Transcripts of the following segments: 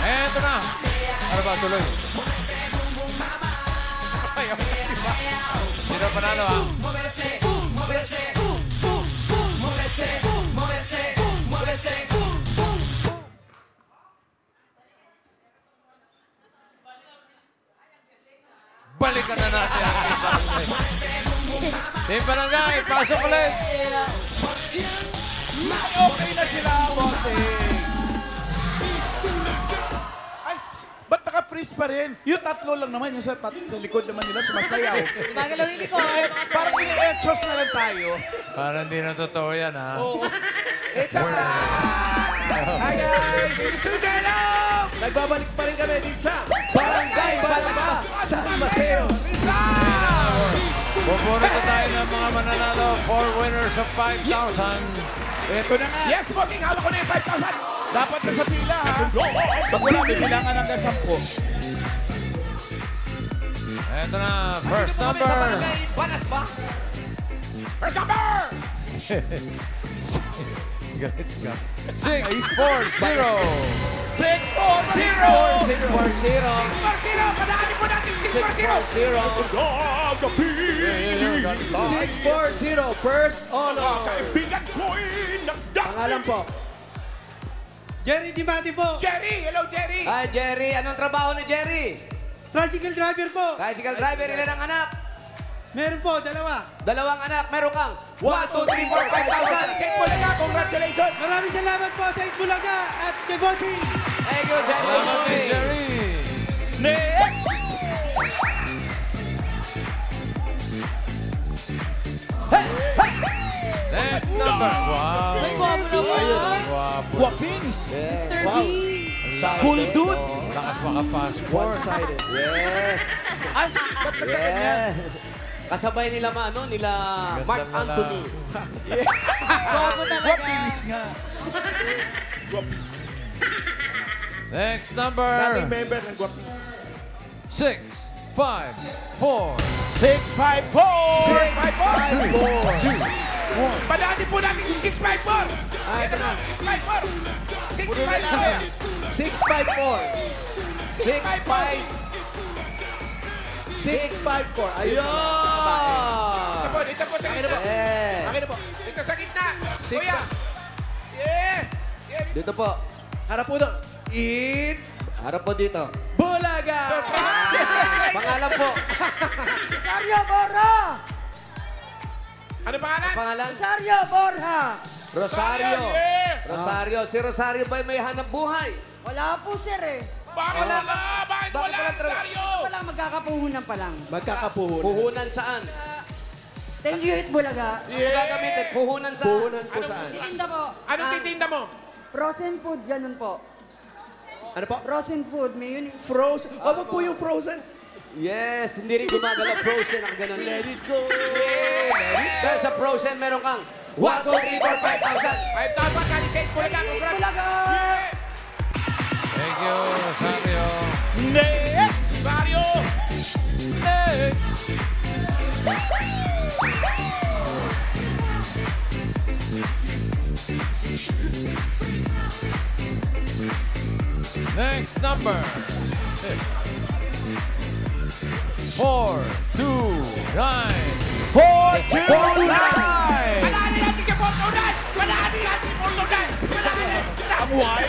Eto na. Ano ba, tuloy? Masaya mo, diba? Sino panalo, ha? Balikan na natin ang Team Barangay. Team Barangay, pasok ulit. Okay na sila, bossing. Ay, ba't naka-freeze pa rin? Yung tatlo lang naman, yung sa likod naman nila sumasayaw. Magalawin ko. Parang pini-etchos na lang tayo. Parang hindi na totoo yan, ha? Oo. Hi guys! Sugano! Nagbabalik pa rin kami din sa Barangay Balaba, San Mateo. Pupuro na tayo ng mga mananalo. 4 winners of 5,000. Ito na nga. Yes, bossing. Hawak ko na yung 5,000. Dapat na sa pila, ha? Pag wala, may kailangan hanggang 10. Eto na, first number. Banas ba? First number! Galit ka. 640. 640! 640. Padaanin po natin 640. 640, first honor. Kaibigan ko Pangalan po. Jerry Dimati po. Jerry! Hello, Jerry! Hi, Jerry. Anong trabaho ni Jerry? Tricycle driver po. Tricycle driver. Ilan ang anak? Meron po, dalawa. Dalawang anak. Meron kang 1, 2, 3, 4, 5,000. Check mo na nga. Congratulations! Maraming salamat po sa Itbulaga at kay Bossing. Thank you, Salamat kay Jerry. Jerry. Next! Next number. Wow. Guwapo. Guapings! Mr. B. Cool dude! Lakas maka-passport. One-sided. Yes. Ay, ba't nagkaganyan? Kasabay nila nila Mark Ganda na Anthony. Guwapo talaga. Guapings nga. Next number. Dating member ng Guapings. 654. 654! 654! Padaanin po natin yung 654! Ah, ito na. 654! 654! 654. Ayun. Ito po, ito po, Akin na po. Yeah. Akin na po. Dito sa gitna! Six Kuya! na. Yeah! Dito po. Harap po doon. It Harap po dito. Bulaga! Pangalan po. Rosario Borja. Ano pangalan? Pangalan? Rosario Borja. Rosario. Yeah! Rosario. Si Rosario ba may hanap buhay? Wala po, sir eh. Bakit wala? Bakit wala, Rosario? Wala, magkakapuhunan pa lang. Magkakapuhon. Puhunan saan? Thank you, Itbulaga. Ano gagamitin? Puhunan saan? Puhunan po saan? Titinda po. Anong titinda mo? Frozen food, ganun po. Ano po? Frozen food, may yun. Frozen. O, wag po yung frozen. Yes, hindi rin gumagalaw frozen. Ang ganun. Let it go. Dahil sa frozen, meron kang 1, 2, 3, 4, 5,000. 5,000 kali cake po lang. Congrats! Itbulaga. Thank you, Rosario. Next! Mario! Next. Next number. 429. 429. Palahanin natin kay Fortunan! Palahanin natin kay Fortunan! Palahanin! Abuhay!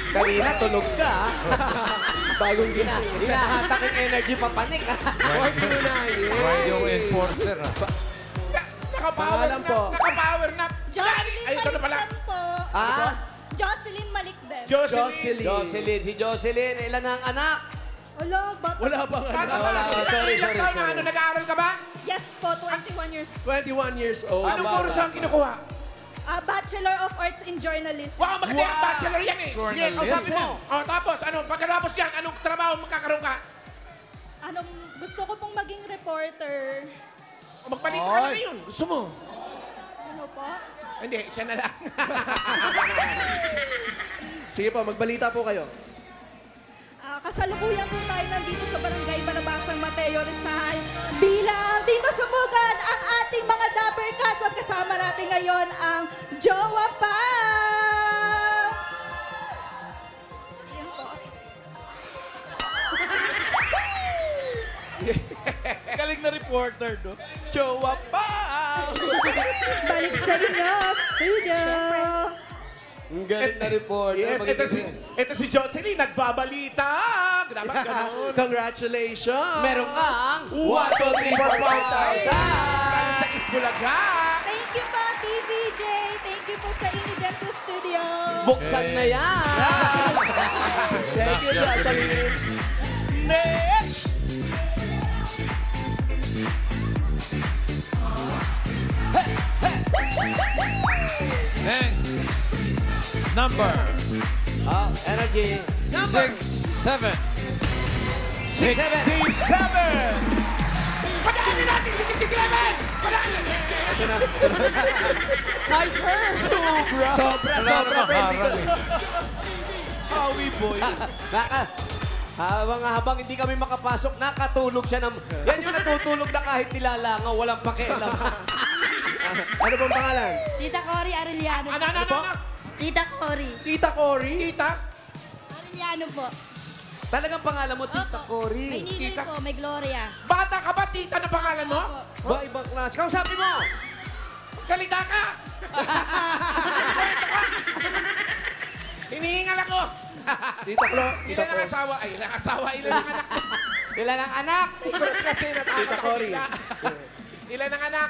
Kanina, tulog ka. ah. Bagong gising. Hinahatak yung energy papanik. Why yung enforcer, ha? Naka-power Pangalan po. nap! Naka-power nap! Jocelyn Ay, ito na pala! Malikdem po. Ah? Jocelyn Malikdem. Jocelyn! Jocelyn. Si Jocelyn, ilan ang anak? Wala, bata. Wala bang Paano ano? Wala, ba? sorry, Ilang sorry, taon na sorry. ano, nag-aaral ka ba? Yes po, 21 years. 21 years old. Anong course ang kinukuha? Bachelor of Arts in Journalism. Wow, maganda yung bachelor yan eh! Sige, Journalism. kausapin mo. O, tapos, ano, pagkatapos yan, anong trabaho magkakaroon ka? Gusto ko pong maging reporter. O, magpalit ka na ngayon. Gusto mo? Ano po? Hindi, siya na lang. Sige po, magbalita po kayo. Kasalukuyan po tayo nandito sa Barangay Balabasang Mateo Rizal bilang dito sumugad ang ating mga Dapper Cats at kasama natin ngayon ang Jowa Pa! magaling na reporter, no? Jowa pa! Balik sa inyo, studio. Ang galing na reporter. Yes, Magigising. ito si Jocelyn, nagbabalita. Dapat ganun. Congratulations! Meron kang 1, 2, 3, 4, 5,000! Sa Itbulaga. Thank you po, TVJ. Thank you po sa Inidem sa studio. Buksan na yan. Thank you, Jocelyn! Next! Next. Number Energy. 67. 67! Padaanin natin si 67! Padaanin! Sobra, Freddy. Hawi boy. Habang hindi kami makapasok, nakatulog siya ng... Yan yung natutulog na kahit nilalangaw, walang pakialam. Ano pong pangalan? Tita Cory Arellano. Ano? Tita Cory. Tita Cory? Tita? Arellano po. Talagang pangalan mo, Tita Opo. May Cory. Nigel Tita. po, may Gloria. Bata ka ba, tita na pangalan mo? Opo. Ba, ibang klase. Kausapin mo! Salita ka! Hinihingal ako! Tita Clo? Ilan ang asawa? Ay, ilan ang asawa? Ilan ang anak? Ilan ang anak? Ikot kasi natakot Tita ako Cory. bigla. Ilan ang anak?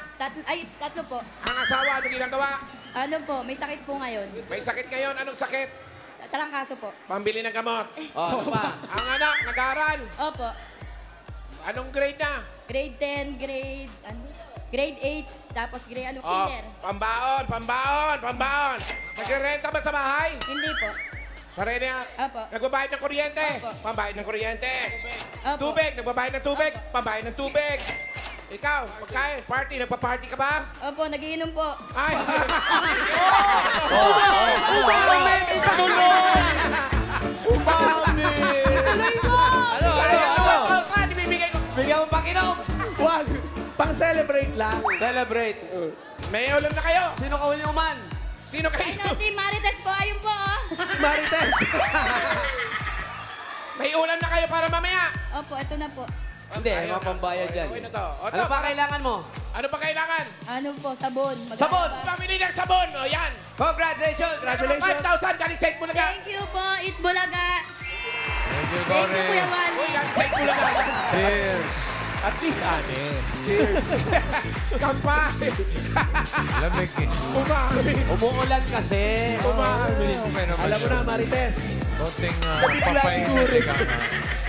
Tatlo po. Ang asawa, anong ginagawa? Ano po, may sakit po ngayon. May sakit ngayon. Anong sakit? Tarangkaso po. Pambili ng gamot. Oh, ano pa? Ang anak, nag-aaral. Opo. Anong grade na? Grade 10, grade 8, tapos grade Oh, kinder. pambaon. Nagre-renta ba sa bahay? Hindi po. Sarili niya. Opo. Nagbabayad ng kuryente. Opo. Pambayad ng kuryente. Opo. Tubig. Nagbabayad ng tubig. Opo. Pambayad ng tubig. Ikaw, pagkain, party. Nagpa-party ka ba? Opo, nagiinom po. Ay! Ano? Ibibigay ko. Bigyan mo pakinom! Wag! Pang-celebrate lang. Celebrate. May ulam na kayo. Sino ka huli uman? Sino Ay, kayo? no, Team Marites po, ayun po, oh. Marites! May ulam na kayo para mamaya. Opo, ito na po. Hindi, Ayun mga pambayad Okay, yan. okay na to. O, Ano to, pa kailangan mo? Ano pa kailangan? Ano po, sabon. Sabon! Pamili ng sabon. O, yan. Congratulations! Congratulations! 5,000 galing sa Itbulaga. Thank you po, Itbulaga. Thank you, Thank you, Kuya Wally. Galing sa Itbulaga. Cheers! At least honest. Cheers! Kampay. Lamig eh. Umami. Umuulan kasi. Umami. Okay naman Alam mo siya. na, Marites. Konting papainit ka nga.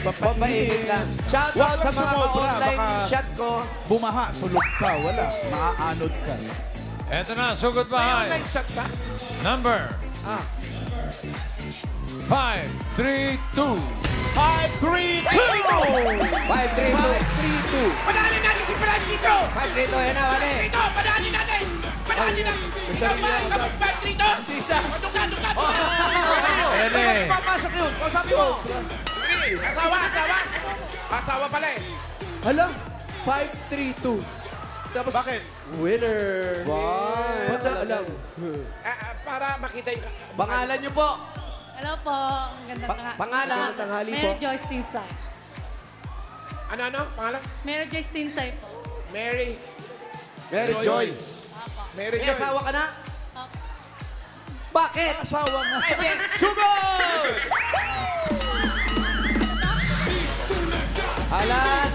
Papainit lang. Shout out sa mga online shot ko. Bumaha, tulog ka, wala. Maaanod ka. Eto na, sugod May bahay. online shot ba? Number 532. 5-3-2! 532. Padali natin si Brad dito. 532, yan na, wali. Dito, padali natin. Padali natin. Kapag Brad dito. Duga. Ayan eh. Papasok yun. Kausapin mo. Sige, asawa. Asawa pala eh. Hala, 5-3-2. Tapos, Bakit? winner. Wow. Ba't na alam? Para makita yung... Pangalan niyo po. Hello po. Ang ganda Pangalan. Magandang tanghali po. Joyce Tinsay. Ano? Pangalan? Mary Joyce Tinsay po. Mary. Mary Joy. Mary May Joy. asawa ka na? Bakit? Asawa nga. Ay, di. Sugod! Alan!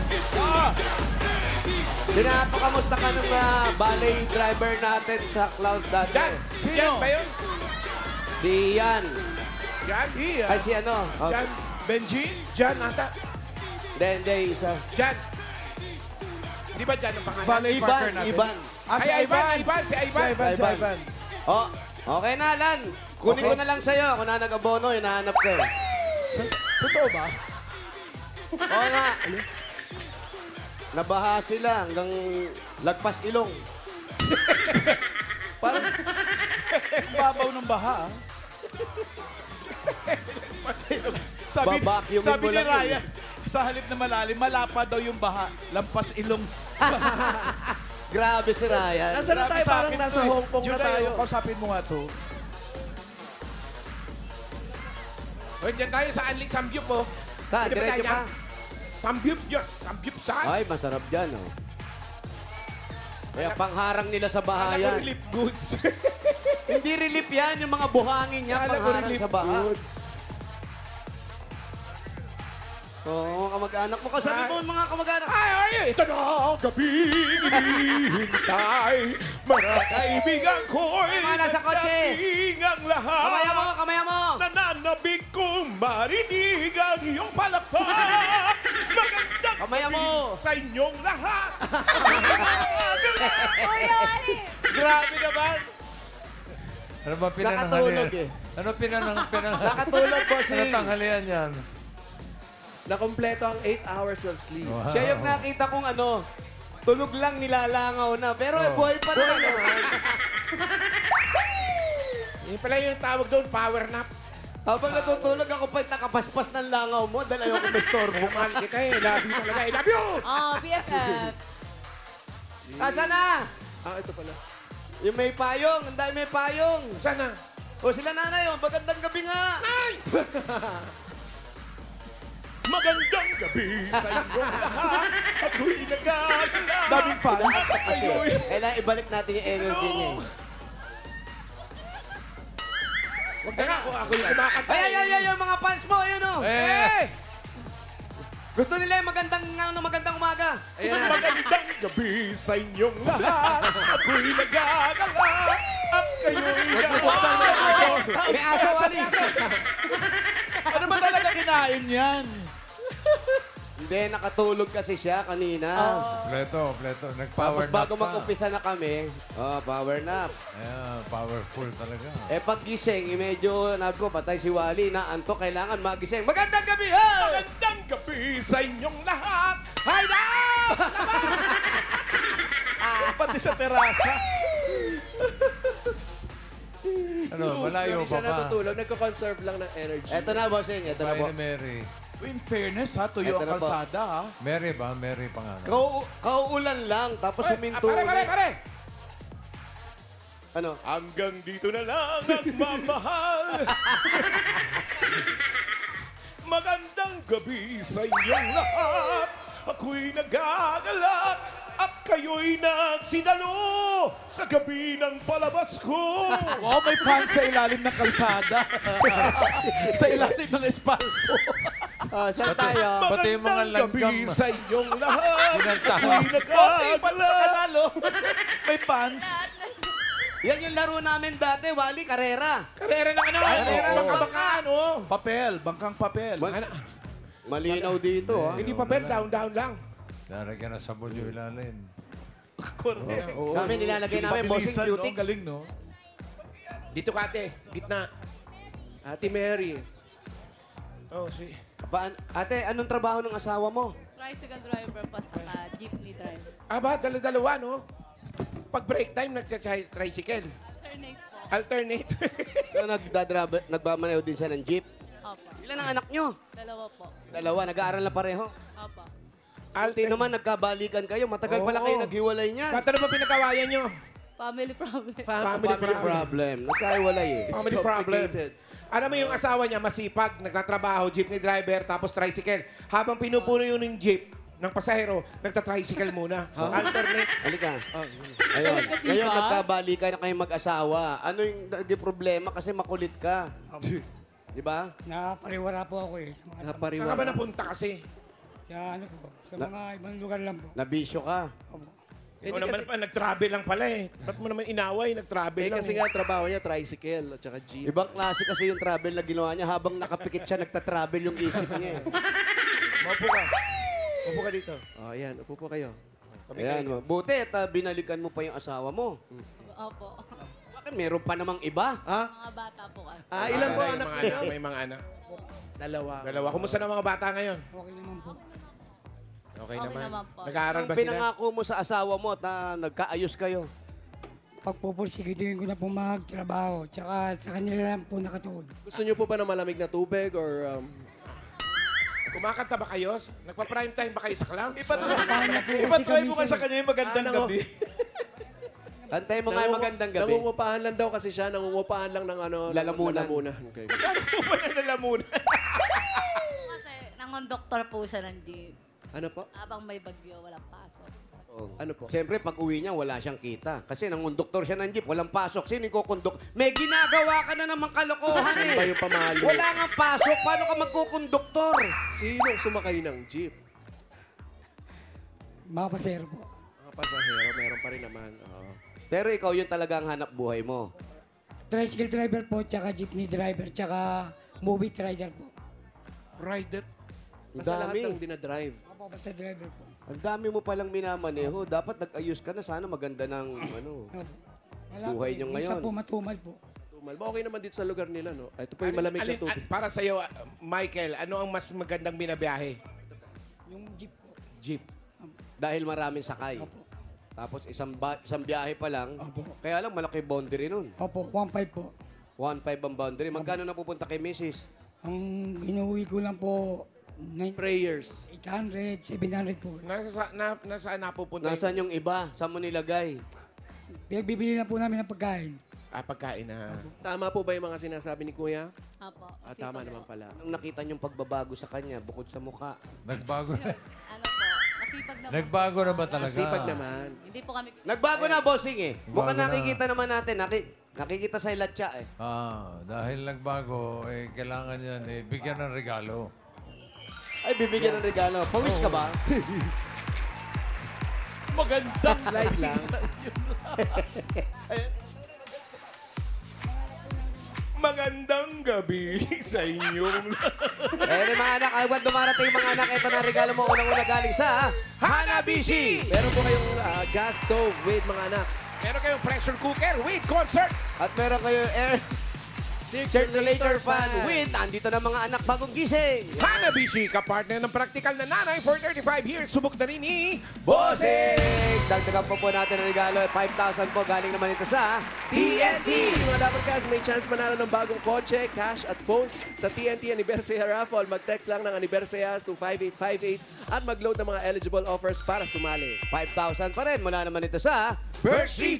Pinapakamusta ka ng ballet driver natin sa Cloud dati? Jan. Sino? Jan ba yun? Si Ian. Jan? Ay, si ano? Oh, Jan. Benji? Jan ata. Hindi, isa. Jan. Di ba Jan ang pangalan? Ballet partner Iban, natin. Iban. Ah, si Ay, Ivan. Si Ivan. Si Ivan, si Ivan. Oh, okay na, Alan. Kunin Okay. ko na lang sa'yo. Kung na nag-abono, hinahanap ko eh. Totoo ba? Oo nga. Nabaha sila hanggang lagpas ilong. Parang babaw ng baha. ah. sabi Babacuumin sabi mo ni lang yun. Ryan, sa halip na malalim, malapa daw yung baha. Lampas ilong. Grabe si Ryan. Nasa na tayo? Grabe sa Parang akin nasa to eh. Hong Kong na Juday, tayo. kausapin mo nga to. O, dyan tayo sa Anling Samgyup po. Saan? Pwede ba Diretso tayo pa? Samgyupsal. Ay, masarap dyan, oh. Kaya pangharang nila sa bahayan. Lip goods. Hindi relief yan, yung mga buhangin niya, pangharang sa baha. Oo, kamag-anak mo. Kasabi mo mga kamag-anak. Ay, ito na ang gabi hinihintay. Mga kaibigan ko'y Mga nasa kotse. nagdating ang lahat. Kamaya mo, kamaya mo. Nananabik kong marinig ang iyong palakpak. Magandang Kamaya mo. gabi sa inyong lahat. Kuya Ali! Grabe naman. Ano ba Nakatulog pinananghalian? eh. Ano pinananghalian? Nakatulog, bossing. Ano tanghalian yan? Nakompleto ang 8 hours of sleep. Wow. Siya yung nakita kong ano, tulog lang nilalangaw na. Pero Oh. buhay pa naman. Yung pala yung tawag doon, power nap. Habang natutulog ako pa nakapaspas ng langaw mo dahil ayoko may storbo. Mahal kita eh. Love you talaga. I love you! Oh, BFFs. Asa na? Ah, ito pala. Yung may payong. Ang dahil may payong. Sana. O sila nanay, oh, magandang gabi nga. Magandang gabi sa inyong lahat. Ako'y nagagala. Daming fans. Kasi, kailangan ibalik natin yung energy niya. eh. Huwag na nga ako yung kumakanta. Ay, yung mga fans mo, yun oh. Eh! Gusto nila yung magandang umaga. Ayan na. Magandang gabi sa inyong lahat. Ako'y nagagala. At kayo'y Buksan mo yung aso. May aso, Ali. Ano ba talaga kinain yan? Hindi, nakatulog kasi siya kanina. Pleto. Tapos Nag-power nap bago pa. mag-umpisa na kami, power nap. Ayan, powerful talaga. Eh pag gising, medyo nabi ko, patay si Wally na anto, kailangan magising. Magandang gabi, ha! Magandang gabi sa inyong lahat. Hi now! Pati sa terasa. Ano, malayo Hindi pa siya pa. natutulog. Nagko-conserve lang ng energy. Eto na, bossing. Eto na Bye po. ni Mary. In fairness ha, tuyo Ito ang na po. kalsada ha. Mary ba? Mary pangalan. Kauulan lang, tapos huminto. Pare! Ano? Hanggang dito na lang ang mamahal. Magandang gabi sa inyong lahat. Ako'y nagagalak at kayo'y nagsidalo sa gabi ng palabas ko. Wow, may fans sa ilalim ng kalsada. Sa ilalim ng espalto. Saan tayo? Pati yung mga Magandang gabi langgam. sa inyong lahat. Pinantahan. Ako'y Boss, ipan sa nagagalak. kanal oh. May fans. Yan yung laro namin dati, Wally, karera. Karera ng ano? Karera ng kabakaan, oh. Papel, bangkang papel. Malinaw dito, ha? Hindi pa pen, down lang. Lalagyan na sabon yung ilalim. Correct. Sa amin, nilalagay namin, bossing Pabilisan, no? cutie. Galing, no? Dito ka, ate. Gitna. Ate Mary. Oh, si... Ate, anong trabaho ng asawa mo? Tricycle driver pa sa jeepney driver. Aba, dalawa, no? Pag break time, nagsa-tricycle. Alternate po. Alternate. Nagmamaneho din siya ng jeep. Opo. Ilan ang anak nyo? Dalawa po. Dalawa, nag-aaral na pareho. Opo. Alti naman, nagkabalikan kayo. Matagal pala kayo naghiwalay niyan. Ba't ano ba pinagawayan nyo? Family problem. Family problem. Nagkahiwalay eh. It's Family problem. complicated. Alam mo yung asawa niya, masipag, nagtatrabaho, jeepney driver, tapos tricycle. Habang pinupuno yun ng jeep, ng pasahero, nagta-tricycle muna. Alternate. Halika. Ayun. Ganun kasi Ngayon, ba? nagkabalikan na kayong mag-asawa. Ano yung naging problema? Kasi makulit ka. Di ba? Napariwara po ako eh. Sa mga Saan ka ba Napariwara. napunta kasi? sa ano po, sa mga ibang lugar lang po. Nabisyo ka. Opo. Ikaw naman pa, nag-travel lang pala eh. Ba't mo naman inaway, nag-travel Eh lang. kasi nga trabaho niya, tricycle at saka jeep. Ibang klase kasi yung travel na ginawa niya. Habang nakapikit siya, nagta-travel yung isip niya. eh. Maupo ka. Maupo ka dito. Oh, ayan. Upo po kayo. Ayan. Buti at binalikan mo pa yung asawa mo. Opo. Bakit meron pa namang iba? Ha? Mga bata po kasi. Ilan po May anak mga niyo? May mga anak. Dalawa. Dalawa. Kumusta na mga bata ngayon? Okay naman po. Okay, Okay naman po. Nag-aaral Ang ba sila? pinangako mo sa asawa mo at nagkaayos kayo. Pagpupursigituin ko na po magtrabaho. Tsaka sa kanila lang po nakatuon. Gusto niyo po ba ng malamig na tubig or... Kumakanta ba kayo? Nagpa-prime time ba kayo sa club? Ipatry mo ka sa kanya yung magandang gabi. Kantay mo nga yung magandang gabi. Nangungupahan lang daw kasi siya. Nangungupahan lang ng ano... Lalamunan. Okay. Ano ba na nalamunan? Kasi nangon doktor po siya ng jeep. Ano po? Habang may bagyo, walang pasok. Ano po? Siyempre, pag uwi niya, wala siyang kita. Kasi nangunduktor siya ng jeep, walang pasok. Sino yung kukunduk? May ginagawa ka na namang kalokohan Saan ba eh. yung pamalo? Wala nga pasok. Paano ka magkukunduktor? Sinong sumakay ng jeep? Mga pasero po. Mga pasahero, meron pa rin naman. Oo. Pero ikaw yun talaga ang hanap buhay mo. Tricycle driver po, tsaka jeepney driver, tsaka movie rider po. Rider. Ang Basta lahat dami. ng dinadrive. Opo, basta driver po. Ang dami mo palang minamaneho. Dapat nag-ayos ka na. Sana maganda ng ano. Opo. Wala Buhay po. niyo Minsan ngayon. po matumal po. Tumal. Okay naman dito sa lugar nila, no? Ito po yung malamig na tubig. Para sa'yo, Michael, ano ang mas magandang binabiyahe? Yung jeep po. Jeep. Dahil maraming sakay. Opo. Tapos isang biyahe pa lang. Opo. Kaya lang, malaki boundary nun. Opo, 1.5 po. 1.5 ang boundary. Magkano na pupunta kay Mrs.? Ang inuwi ko lang po, Prayers. 800, 700 po. Nasaan napupunta? Nasaan yung iba? Saan mo nilagay? Pinagbibili lang po namin ng pagkain. Pagkain na. Tama po ba yung mga sinasabi ni Kuya? Opo. Tama Masipag naman po. pala. Anong nakita niyong pagbabago sa kanya bukod sa mukha? Nagbago na. Ano po, masipag naman. Nagbago na ba talaga? Sipag naman. Hindi po kami... Nagbago na, bossing eh. Mukhang Nagbago na. nakikita naman natin. Nakikita sa ilatya eh. Dahil nagbago, kailangan yan, bigyan ng regalo. Ay, bibigyan ng regalo. Pawis ka ba? Magandang slide lang. Magandang gabi sa inyong... Mga anak, agad dumarating yung mga anak. Ito na regalo mo. Unang-una galing sa Hanabishi. Meron po kayong gas stove with mga anak. Meron kayong pressure cooker with concert. At meron kayo air circulator fan with andito na mga anak bagong gising. Hanabishi, kapartner ng praktikal na nanay for 35 years. Subok na rin ni Bossing! Dagdagan po natin ang regalo. 5,000 po. Galing naman ito sa TNT. Mga Dapper Cats, may chance manalo ng bagong kotse, cash at phones sa TNT Anniversary Raffle. Mag-text lang ng Anniversarias to 5858 at mag-load ng mga eligible offers para sumali. 5,000 pa rin. Mula naman ito sa Birch 45.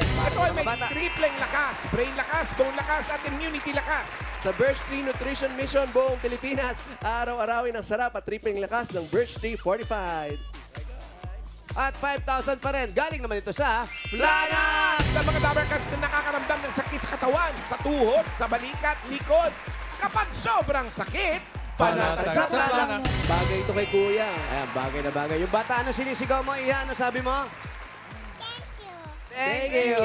Ito ay may tripleng lakas, brain lakas, bone lakas at immunity lakas. Sa Birch Tree Nutrition Mission buong Pilipinas, araw-arawin ang sarap at tripling lakas ng Birch Tree 45. At 5,000 pa rin. Galing naman ito sa Flana. Sa mga Dabarcats na nakakaramdam ng sakit sa katawan, sa tuhod, sa balikat, likod. Kapag sobrang sakit, Panatag sa Flana. Bagay ito kay Kuya. Ayan, bagay na bagay. Yung bata, ano sinisigaw mo? Iya, ano sabi mo? Thank you.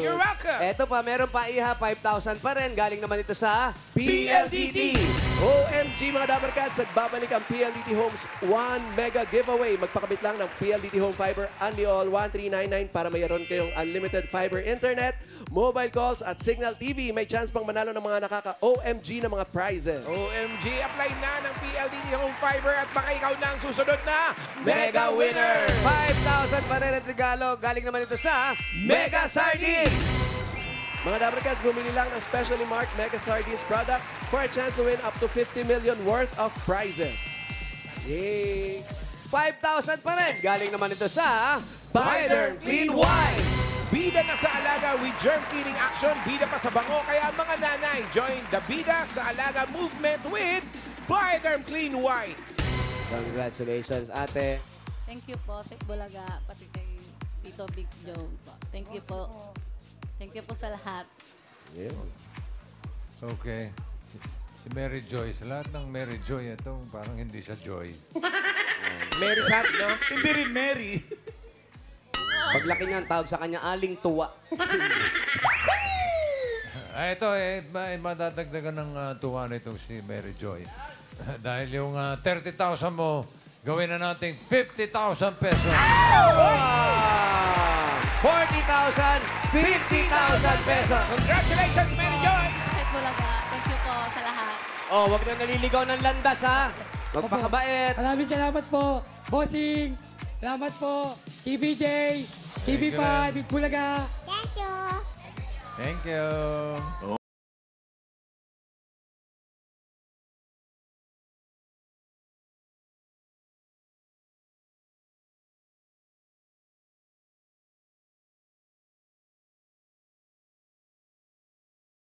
You're welcome. Eto pa, meron pa iha, 5,000 pa rin. Galing naman ito sa PLDT! OMG mga Dapper Cats, nagbabalik ang PLDT Homes 1 Mega Giveaway. Magpakabit lang ng PLDT Home Fiber Only All 1399 para mayroon kayong unlimited fiber internet, mobile calls at Signal TV. May chance pang manalo ng mga nakaka-OMG na mga prizes. OMG, apply na ng PLDT Home Fiber at baka ikaw na ang susunod na Mega winner! 5,000 pa rin at regalo. Galing naman ito sa Mega Sardines! Mga Dapper Cats, bumili lang ng specially marked Mega Sardines product for a chance to win up to 50 million worth of prizes. Yay! 5,000 pa rin. Galing naman ito sa Bioderm Clean Wine. Bida na sa alaga with germ killing action. Bida pa sa bango. Kaya mga nanay, join the Bida sa alaga movement with Bioderm Clean White. Congratulations, ate. Thank you po sa Bulaga, pati kay Tito Big Joe po. Thank you po. Thank you po sa lahat. Okay. Si Mary Joy. Sa lahat ng Mary Joy, ito parang hindi siya Joy. Mary Sad, no? Hindi rin Mary. Paglaki niyan, tawag sa kanya, aling tuwa. Ito, madadagdagan ng tuwa na itong si Mary Joy. Dahil yung 30,000 mo, gawin na natin 50,000 pesos. 40,000, 50,000 pesos. Congratulations, Mary Joy! Kahit Bulaga, thank you po sa lahat. Oh, wag na naliligaw ng landas, ha? Magpakabait. Maraming salamat po, Bossing. Salamat po, TVJ, TV5, Big Bulaga. Thank you.